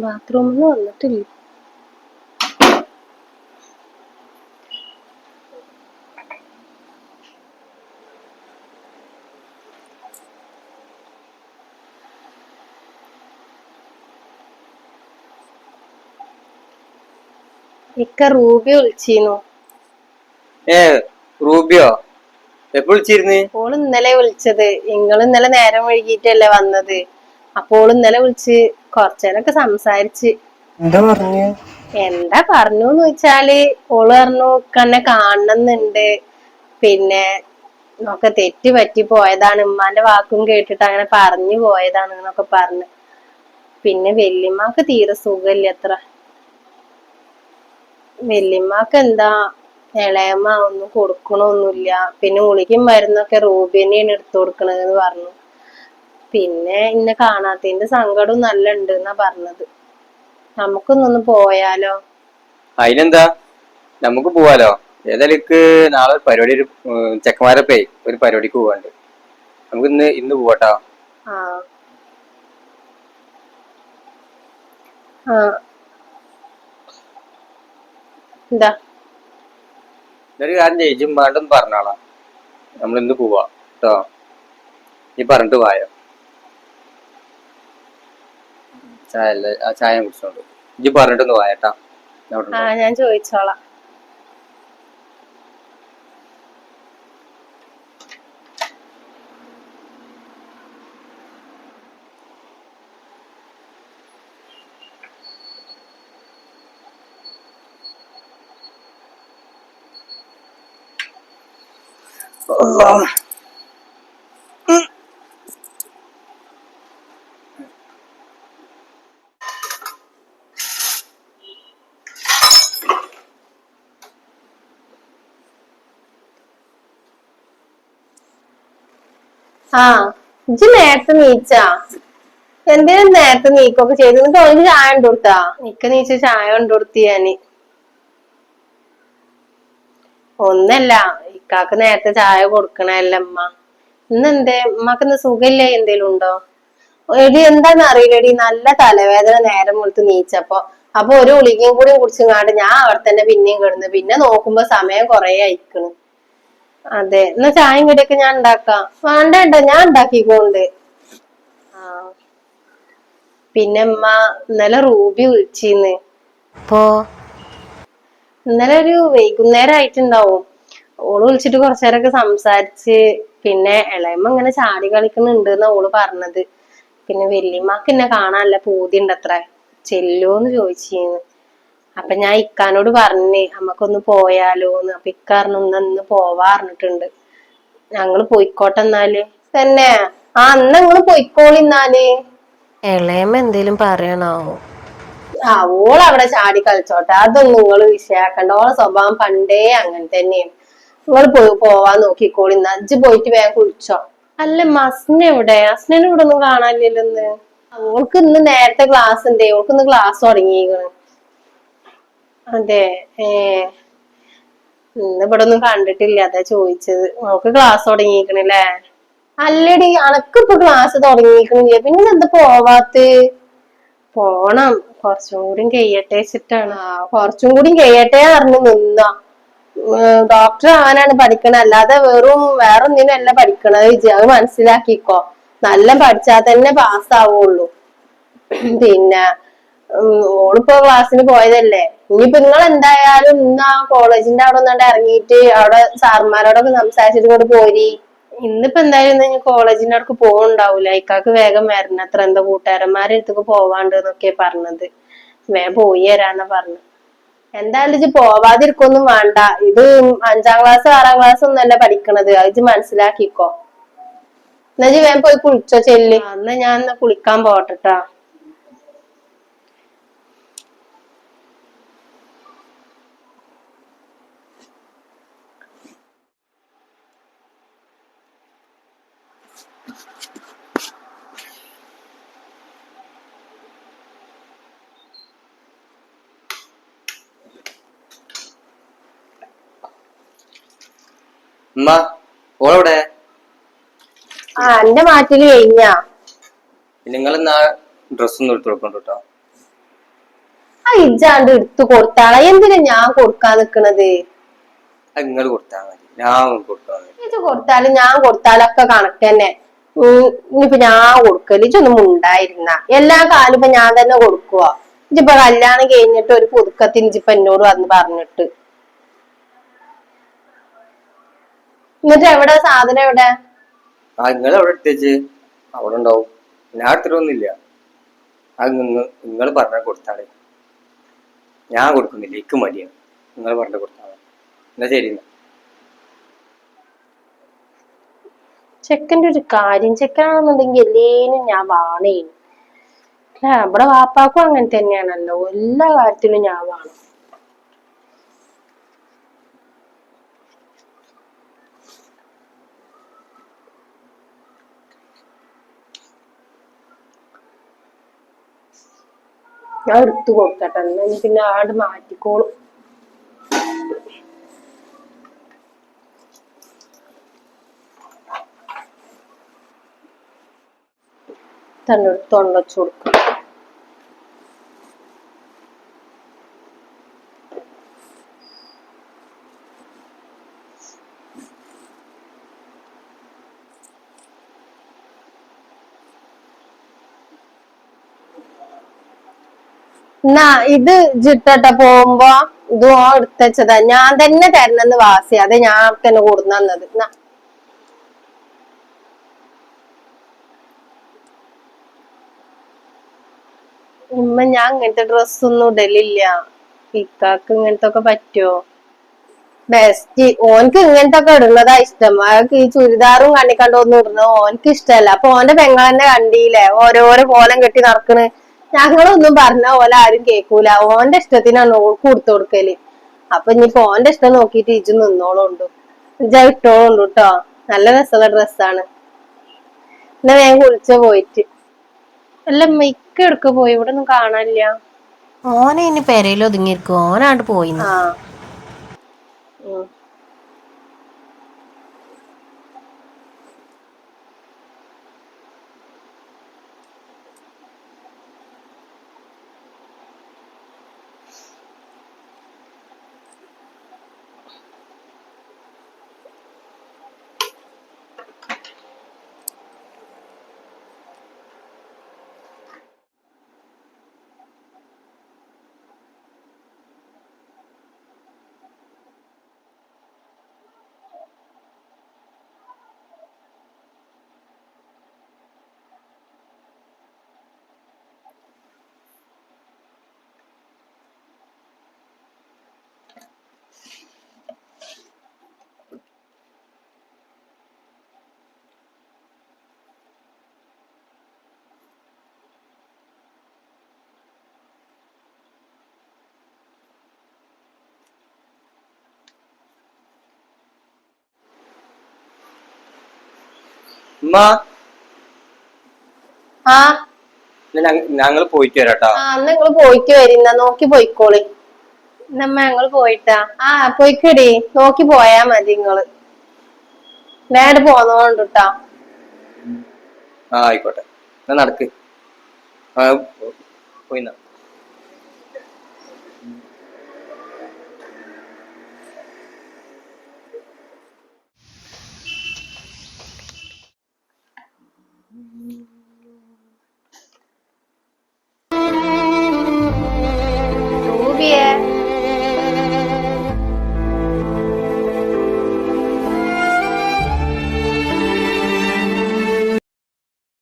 ബാത്റൂമിൽ വന്നിട്ടില്ല. ഇക്ക റൂബി വിളിച്ചിരുന്നു. റൂബിയോ എപ്പോ വിളിച്ചിരുന്നു? ഓള് ഇന്നലെ വിളിച്ചത്. നിങ്ങൾ ഇന്നലെ നേരം വൈകിട്ടല്ലേ വന്നത്. അപ്പോൾ ഇന്നലെ വിളിച്ച് കൊറച്ചേരൊക്കെ സംസാരിച്ച്. എന്താ പറഞ്ഞുന്ന് വെച്ചാല് ഓള് പറഞ്ഞു ഇക്കന്നെ കാണണമെന്നുണ്ട്, പിന്നെ ഒക്കെ തെറ്റ് പറ്റി പോയതാണ്, ഉമ്മാന്റെ വാക്കും കേട്ടിട്ട് അങ്ങനെ പറഞ്ഞു പോയതാണ് എന്നൊക്കെ പറഞ്ഞു. പിന്നെ വല്യമ്മക്ക് തീരെ സുഖമില്ല അത്ര. വല്യമ്മക്ക് എന്താ ഇളയമ്മ ഒന്നും കൊടുക്കണൊന്നുമില്ല. പിന്നെ ഗുളികയും മരുന്നൊക്കെ റൂബിനെയാണ് എടുത്തു കൊടുക്കണതെന്ന് പറഞ്ഞു. പിന്നെ ഇന്നെ കാണാത്തതിന്റെ സങ്കടവും നല്ല ഉണ്ട് എന്നാ പറഞ്ഞത്. നമുക്കൊന്നൊന്ന് പോയാലോ? അതിനെന്താ, നമുക്ക് പോവാലോ. ഏതായാലും നാളെ പരിപാടി, ചെക്കന്മാരപ്പേ ഒരു പരിപാടിക്ക് പോവാണ്ട്. നമുക്ക് ഇന്ന് പോവാട്ടോ. എന്താ ഒരു കാര്യം ചെയ്യും വേണ്ടെന്ന് പറഞ്ഞാളാ, നമ്മൾ ഇന്ന് പോവാ കേട്ടോ. നീ പറഞ്ഞിട്ട് പോയോ? ചായ കുടിച്ചോണ്ട് ഇജ്ജ് പറഞ്ഞിട്ടൊന്ന് പോയട്ടാ. ഞാൻ ചോദിച്ചോളാം. ഇജ്ജ് നേരത്തെ നീച്ചാ? എന്തിനും നേരത്തെ നീക്കൊക്കെ ചെയ്തു? എന്നിട്ട് അവന് ചായ കൊണ്ടു കൊടുത്താ? നിക്ക് നീച്ച് ചായ കൊണ്ടു കൊടുത്തി ഞാന്. ഒന്നല്ല, ഇക്കാക്ക് നേരത്തെ ചായ കൊടുക്കണല്ലേ അമ്മ. ഇന്നെന്തേ ഉമ്മക്ക് ഇന്ന് സുഖമില്ല എന്തേലും ഉണ്ടോ? എടി എന്താന്ന് അറിയില്ലടി, നല്ല തലവേദന നേരം വെളുത്ത് നീച്ചപ്പോ. അപ്പൊ ഒരു ഗുളികയും കൂടി കുടിച്ചങ്ങാണ്ട് ഞാൻ അവിടെ തന്നെ പിന്നെയും കിടന്ന്. പിന്നെ നോക്കുമ്പോ സമയം കൊറേ അയക്കണ്. അതെ, എന്നാ ചായയും കടിയൊക്കെ ഞാൻ ഉണ്ടാക്കാം. വേണ്ട, ഞാൻ ഉണ്ടാക്കിക്കോണ്ട്. പിന്നെ ഉമ്മ ഇന്നലെ റൂബി വിളിച്ചിന്ന്. ഇന്നലെ ഒരു വൈകുന്നേരം ആയിട്ടുണ്ടാവും. ഓള് വിളിച്ചിട്ട് കുറച്ചേരൊക്കെ സംസാരിച്ച്. പിന്നെ ഇളയമ്മ ഇങ്ങനെ ചാടി കളിക്കുന്നുണ്ട് എന്നാ ഓള് പറഞ്ഞത്. പിന്നെ വല്യമ്മക്ക് എന്നെ കാണാനല്ല പൂതി ഉണ്ട് അത്ര, ചെല്ലോന്ന് ചോദിച്ചിന്ന്. അപ്പൊ ഞാൻ ഇക്കാനോട് പറഞ്ഞേ നമ്മക്കൊന്ന് പോയാലോന്ന്. അപ്പൊ ഇക്കാരണം ഇന്ന് പോവാ പറഞ്ഞിട്ടുണ്ട്. ഞങ്ങള് പോയിക്കോട്ടെ എന്നാല്. തന്നെ അന്ന് നിങ്ങള് പോയിക്കോളിന്നാല്. ഇളയമ്മ എന്തേലും പറയണോ? ഓളവിടെ ചാടി കളിച്ചോട്ടെ, അതൊന്നും നിങ്ങള് വിഷയാക്കണ്ട. ഓളെ സ്വഭാവം പണ്ടേ അങ്ങനെ തന്നെയാണ്. നിങ്ങൾ പോവാൻ നോക്കിക്കോളി. നജ്ജ് പോയിട്ട് വേഗം കുളിച്ചോ. അല്ല മസ്ന എവിടെ? അസ്നനെ ഇവിടെ ഒന്നും കാണാനില്ലല്ലോ ഇന്ന്. ഓൾക്ക് ഇന്ന് നേരത്തെ ക്ലാസ് ഉണ്ടേ. ഓൾക്ക് ഇന്ന് ക്ലാസ് തുടങ്ങിയിരിക്കണ്. അതെ, ഇന്ന് ഇവിടെ ഒന്നും കണ്ടിട്ടില്ല, അതാ ചോദിച്ചത്. ഓൾക്ക് ക്ലാസ് തുടങ്ങിയിരിക്കണല്ലേ? അല്ലടി, അനക്കിപ്പൊ ക്ലാസ് തുടങ്ങിയിരിക്കണില്ലേ, പിന്നെ എന്താ പോവാത്ത? പോണം, കുറച്ചും കൂടി കഴിയട്ടെ വെച്ചിട്ടാണ്. കുറച്ചും കൂടി കഴിയട്ടെ അറിഞ്ഞു നിന്നോ. ഡോക്ടർ ആവാനാണ് പഠിക്കണത്, അല്ലാതെ വേറൊന്നിനും അല്ല പഠിക്കണത്. അത് മനസ്സിലാക്കിക്കോ. നല്ല പഠിച്ചാൽ തന്നെ പാസ്സാവുള്ളൂ. പിന്നെ ഓളിപ്പോ ക്ലാസ്സിന് പോയതല്ലേ. ഇനിയിപ്പോ നിങ്ങൾ എന്തായാലും ഇന്ന് ആ കോളേജിന്റെ അവിടെ ഒന്നാണ്ട് ഇറങ്ങിയിട്ട് അവിടെ സാർമാരോടൊക്കെ സംസാരിച്ചിട്ട് കൊണ്ട് പോരി. ഇന്നിപ്പോ എന്തായാലും ഇന്ന് കോളേജിന്റെ അടുക്ക് പോകണ്ടാവൂല. ഇക്കാക്ക് വേഗം വരണം അത്ര. എന്താ കൂട്ടുകാരന്മാരെ അടുത്തേക്ക് പോവാണ്ട് എന്നൊക്കെ പറഞ്ഞത്. വേഗം പോയി തരാന്നാ പറഞ്ഞു. എന്തായാലും ഇജ്ജ് പോവാതിരിക്കൊന്നും വേണ്ട. ഇത് 5ാം ക്ലാസ് 6ാം ക്ലാസ് ഒന്നല്ല പഠിക്കണത്, അത് ഇജ്ജ് മനസ്സിലാക്കിക്കോ. എന്നാ ഇജ്ജ് വേഗം പോയി കുളിച്ചോ ചെല്ല്. എന്നാ ഞാൻ കുളിക്കാൻ പോട്ടെട്ടാ. ഓളെവിടെ? എന്റെ മാറ്റില് കഴിഞ്ഞാ. നിങ്ങളെന്നാ ഡ്രസ്സൊന്നും എടുത്തു കൊടുക്കണ്ട കേട്ടോ. ഇജ്ജാണ്ട് എടുത്തു കൊടുത്താളാ. എന്തിനാ ഞാൻ കൊടുക്കാൻ നിക്കണത്? അത് നിങ്ങൾ കൊടുത്താൽ മതി, ഞാൻ കൊടുത്താൽ മതി. ഇജ്ജ് കൊടുത്താലും ഞാൻ കൊടുത്താലൊക്കെ കണക്ക് തന്നെ. ഇനിയിപ്പൊ ഞാൻ കൊടുക്കല് ഇജ്ജൊന്നും ഉണ്ടായിരുന്ന എല്ലാ കാലം ഇപ്പൊ ഞാൻ തന്നെ കൊടുക്കുക. ഇജ്ജിപ്പൊ കല്യാണം കഴിഞ്ഞിട്ട് ഒരു പുതുക്കത്തിന് ഇജ്ജിപ്പൊ എന്നോട് വന്ന് പറഞ്ഞിട്ട്. എന്നിട്ട് എവിടെ സാധനം എവിടെ? ആ നിങ്ങൾ എവിടെ എടുത്തേച്ച് അവിടെ ഉണ്ടാവും. ഞാൻ എടുത്തിട്ടൊന്നുമില്ല. അത് നിങ്ങൾ പറഞ്ഞ കൊടുത്താളെ, ഞാൻ കൊടുക്കുന്നില്ല, എനിക്ക് മടിയാണ്. നിങ്ങൾ പറഞ്ഞ കൊടുത്താൽ മതി. എന്നാ ശരി. ചെക്കൻ്റെ ഒരു കാര്യം, ചെക്കനാണെന്നുണ്ടെങ്കിൽ എല്ലേനും ഞാൻ വാണേനു. ഇവിടെ വാപ്പാക്കും അങ്ങനെ തന്നെയാണല്ലോ, എല്ലാ കാര്യത്തിലും ഞാൻ വാണം. ഞാൻ എടുത്തു കൊടുക്കട്ടെ, എന്നാ പിന്നെ ആട് മാറ്റിക്കോളും. തന്നെ തൊണ്ടച്ചു കൊടുക്കാം. എന്നാ ഇത് ജിട്ടട്ട പോകുമ്പോ ഇത് ഓ എടുത്തച്ചതാ. ഞാൻ തന്നെ തരണെന്ന് വാസി, അത് ഞാൻ തന്നെ കൊടുന്നത്. എന്നാ ഉമ്മ, ഞാൻ ഇങ്ങനത്തെ ഡ്രസ്സൊന്നും ഇടലില്ല. ഇക്കാക്ക് ഇങ്ങനത്തെ ഒക്കെ പറ്റുമോ? ബെസ്റ്റ് ഓനക്ക് ഇങ്ങനത്തെ ഒക്കെ ഇടുന്നതാ ഇഷ്ടം. അതൊക്കെ ഈ ചുരിദാറും കണ്ണിക്കണ്ടൊന്നും ഇടുന്നത് ഓനക്ക് ഇഷ്ടമല്ല. അപ്പൊ ഓന്റെ പെങ്ങളെന്നെ കണ്ടില്ലേ ഓരോരോ കോലം കെട്ടി നടക്കണ്. ഞങ്ങളൊന്നും പറഞ്ഞ പോലെ ആരും കേൾക്കൂല. ഓന്റെ ഇഷ്ടത്തിനാണ് ഓൾക്ക് കൊടുത്തു കൊടുക്കല്. അപ്പൊ ഇനിയിപ്പോ ഓന്റെ ഇഷ്ടം നോക്കിട്ട് ഇജ്ജ് നിന്നോളുണ്ട്. ഇജ്ജ ഇട്ടോളുണ്ട് കേട്ടോ. നല്ല രസമുള്ള ഡ്രസ്സാണ്. എന്നാ വേഗം കുളിച്ച പോയിട്ട്. അല്ല മിക്ക എടുക്ക പോയി, ഇവിടെ ഒന്നും കാണാനില്ല. ഓനെ ഇനി പെരയിൽ ഒതുങ്ങിയിരിക്കും, ഓനാണ്ട് പോയിന്ന്. ആ ഉം. ഉമ്മ, ആ ഞങ്ങൾ പോയിട്ട് വരാട്ടാ. ആ എന്നാ നിങ്ങള് പോയിട്ട് വരുന്ന, നോക്കി പോയിക്കോളി. നമ്മ ഞങ്ങള് പോയിട്ടാ. ആ പോയിക്കടി, നോക്കി പോയാ മതി. നിങ്ങള് നേട് പോന്നോണ്ടിട്ടാ. ആ ആയിക്കോട്ടെ, എന്നാ നടക്ക്. ആ പോയിന്നാ.